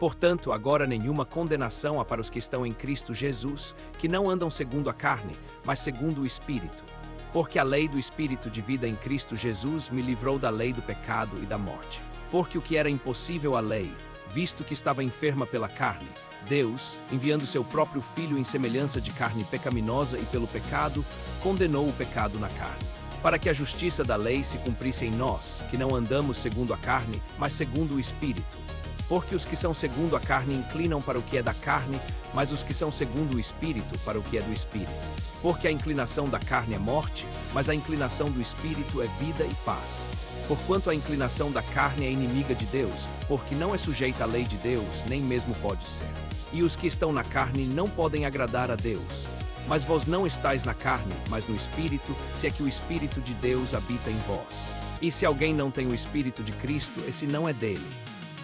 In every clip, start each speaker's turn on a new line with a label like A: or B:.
A: Portanto, agora nenhuma condenação há para os que estão em Cristo Jesus, que não andam segundo a carne, mas segundo o Espírito. Porque a lei do Espírito de vida em Cristo Jesus me livrou da lei do pecado e da morte. Porque o que era impossível à lei, visto que estava enferma pela carne, Deus, enviando seu próprio Filho em semelhança de carne pecaminosa e pelo pecado, condenou o pecado na carne, para que a justiça da lei se cumprisse em nós, que não andamos segundo a carne, mas segundo o Espírito. Porque os que são segundo a carne inclinam para o que é da carne, mas os que são segundo o Espírito para o que é do Espírito. Porque a inclinação da carne é morte, mas a inclinação do Espírito é vida e paz. Porquanto a inclinação da carne é inimiga de Deus, porque não é sujeita à lei de Deus, nem mesmo pode ser. E os que estão na carne não podem agradar a Deus. Mas vós não estáis na carne, mas no Espírito, se é que o Espírito de Deus habita em vós. E se alguém não tem o Espírito de Cristo, esse não é dele.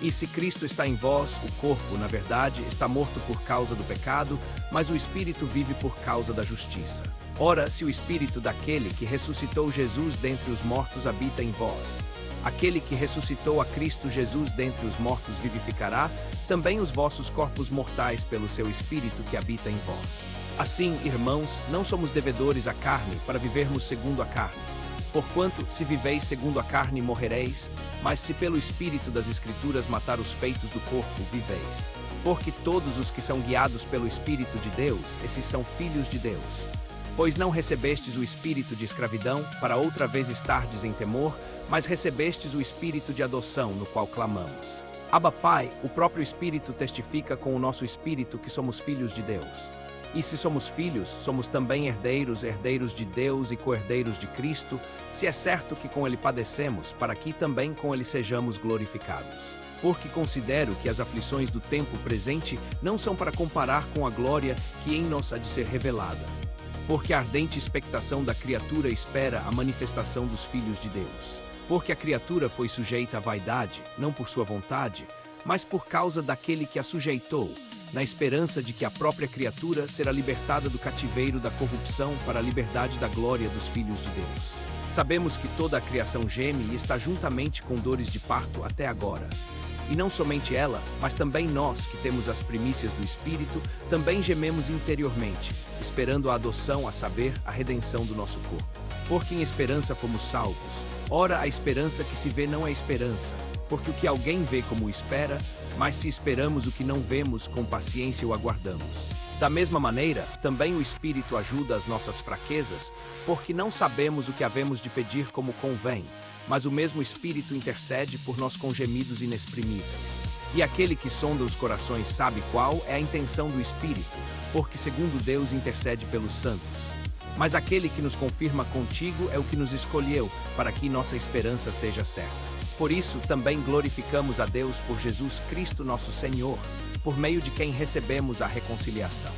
A: E se Cristo está em vós, o corpo, na verdade, está morto por causa do pecado, mas o Espírito vive por causa da justiça. Ora, se o Espírito daquele que ressuscitou Jesus dentre os mortos habita em vós, aquele que ressuscitou a Cristo Jesus dentre os mortos vivificará também os vossos corpos mortais pelo seu Espírito que habita em vós. Assim, irmãos, não somos devedores à carne para vivermos segundo a carne. Porquanto, se viveis segundo a carne, morrereis, mas se pelo Espírito das Escrituras matar os feitos do corpo, viveis. Porque todos os que são guiados pelo Espírito de Deus, esses são filhos de Deus. Pois não recebestes o espírito de escravidão, para outra vez estardes em temor, mas recebestes o espírito de adoção, no qual clamamos. Abba, Pai, o próprio Espírito testifica com o nosso espírito que somos filhos de Deus. E se somos filhos, somos também herdeiros, herdeiros de Deus e co-herdeiros de Cristo, se é certo que com ele padecemos, para que também com ele sejamos glorificados. Porque considero que as aflições do tempo presente não são para comparar com a glória que em nós há de ser revelada. Porque a ardente expectação da criatura espera a manifestação dos filhos de Deus. Porque a criatura foi sujeita à vaidade, não por sua vontade, mas por causa daquele que a sujeitou, na esperança de que a própria criatura será libertada do cativeiro da corrupção para a liberdade da glória dos filhos de Deus. Sabemos que toda a criação geme e está juntamente com dores de parto até agora. E não somente ela, mas também nós, que temos as primícias do Espírito, também gememos interiormente, esperando a adoção, a saber, a redenção do nosso corpo. Porque em esperança fomos salvos. Ora, a esperança que se vê não é esperança, porque o que alguém vê como espera, mas se esperamos o que não vemos, com paciência o aguardamos. Da mesma maneira, também o Espírito ajuda as nossas fraquezas, porque não sabemos o que havemos de pedir como convém, mas o mesmo Espírito intercede por nós com gemidos inexprimíveis. E aquele que sonda os corações sabe qual é a intenção do Espírito, porque segundo Deus intercede pelos santos. Mas aquele que nos confirma contigo é o que nos escolheu, para que nossa esperança seja certa. Por isso, também glorificamos a Deus por Jesus Cristo nosso Senhor, por meio de quem recebemos a reconciliação.